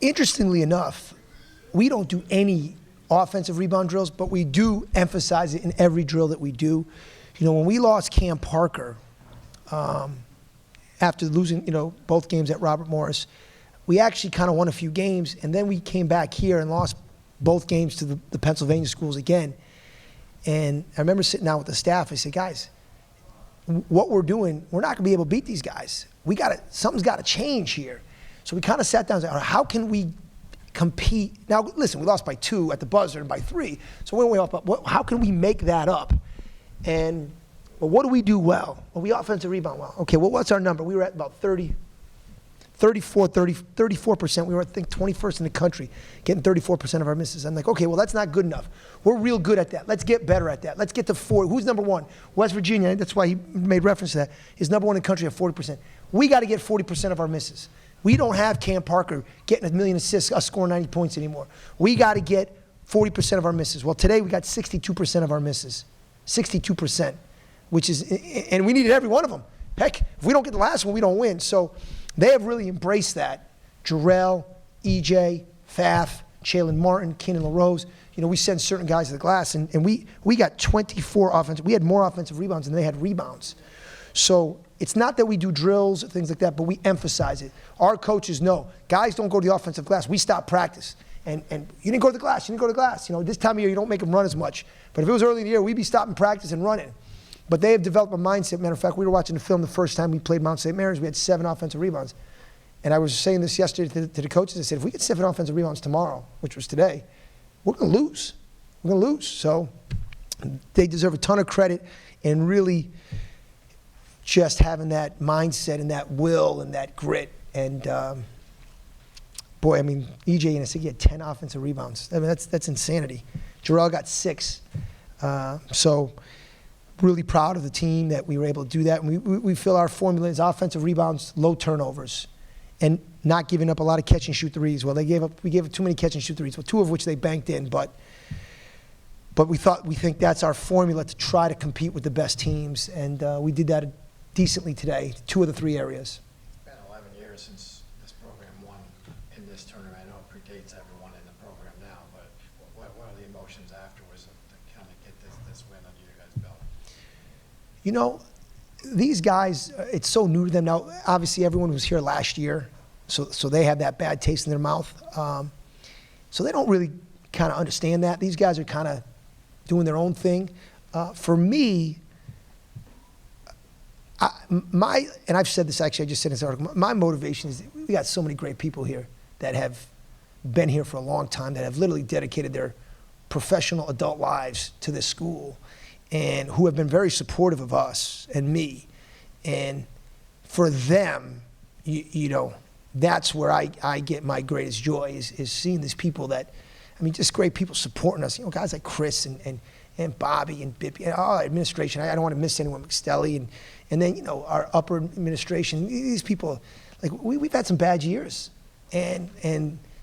Interestingly enough, we don't do any offensive rebound drills, but we do emphasize it in every drill that we do. You know, when we lost Cam Parker, after losing, both games at Robert Morris, we actually kind of won a few games, and then we came back here and lost both games to the Pennsylvania schools again. And I remember sitting down with the staff. I said, guys, what we're doing, we're not going to be able to beat these guys. Something's got to change here. So we kind of sat down and said, how can we compete? Now, listen, we lost by 2 at the buzzer and by 3, so we're way off. But how can we make that up? And what do we do well? Well, we offensive rebound well. Okay, well, what's our number? We were at about 34%. We were, I think, 21st in the country, getting 34% of our misses. I'm like, okay, well, that's not good enough. We're real good at that. Let's get better at that. Let's get to 40. Who's number 1? West Virginia. That's why he made reference to that. Is number 1 in the country at 40%. We got to get 40% of our misses. We don't have Cam Parker getting 1 million assists, us scoring 90 points anymore. We got to get 40% of our misses. Well, today we got 62% of our misses. 62%, which is, and we needed every one of them. Heck, if we don't get the last one, we don't win. So they have really embraced that. Jarrell, EJ, Faf, Jalen Martin, Kenan LaRose. We send certain guys to the glass, and we got 24 offensive. We had more offensive rebounds than they had rebounds. So it's not that we do drills or things like that, but we emphasize it. Our coaches know, guys don't go to the offensive glass. We stop practice. And you didn't go to the glass, This time of year, you don't make them run as much. But if it was early in the year, we'd be stopping practice and running. But they have developed a mindset. Matter of fact, we were watching the film the first time we played Mount St. Mary's. We had 7 offensive rebounds. And I was saying this yesterday to the coaches. I said, if we get 7 offensive rebounds tomorrow, which was today, we're going to lose. We're going to lose. So they deserve a ton of credit, and really just having that mindset and that will and that grit. And boy, I mean, EJ and I said he had 10 offensive rebounds. I mean, that's insanity. Jarrell got 6. So really proud of the team that we were able to do that. And we feel our formula is offensive rebounds, low turnovers, and not giving up a lot of catch and shoot threes. Well, we gave up too many catch and shoot threes. Well, 2 of which they banked in, but we think that's our formula to try to compete with the best teams, and we did that decently today. 2 of the 3 areas. It's been 11 years since this program won in this tournament. I know it predates everyone in the program now, but what are the emotions afterwards to kind of get this win under your guys' belt? These guys, it's so new to them now. Obviously, everyone was here last year, so they have that bad taste in their mouth. So they don't really kind of understand that. These guys are kind of doing their own thing. For me, and I've said this actually, I just said in this article, my motivation is we got so many great people here that have been here for a long time, that have literally dedicated their professional adult lives to this school, and who have been very supportive of us and me. And for them, that's where I get my greatest joy, is seeing these people that, just great people supporting us. Guys like Chris and Bobby and Bippy, and our administration. I don't want to miss anyone, McStelly, and then, our upper administration. These people, like, we've had some bad years. And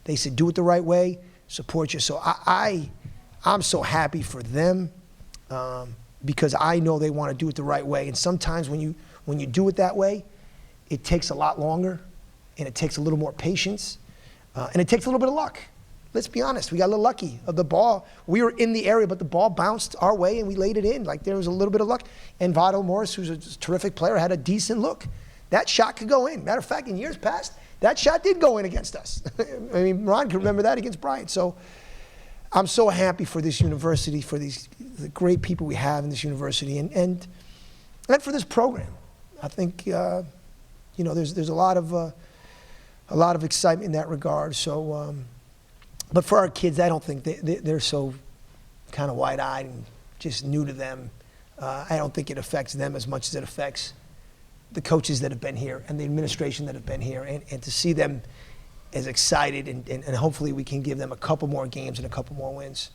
they said, do it the right way, support you. So I'm so happy for them, because I know they want to do it the right way. And sometimes when you do it that way, it takes a lot longer, and it takes a little more patience, and it takes a little bit of luck. Let's be honest, we got a little lucky. The ball, we were in the area, but the ball bounced our way, and we laid it in. Like, there was a little bit of luck. And Vado Morris, who's a terrific player, had a decent look. That shot could go in. Matter of fact, in years past, that shot did go in against us. Ron can remember that against Bryant. So I'm so happy for this university, for the great people we have in this university, and for this program. I think there's a lot of excitement in that regard. So, but for our kids, I don't think they're so kind of wide-eyed and just new to them. I don't think it affects them as much as it affects the coaches that have been here and the administration that have been here, and to see them as excited, and hopefully we can give them a couple more games and a couple more wins.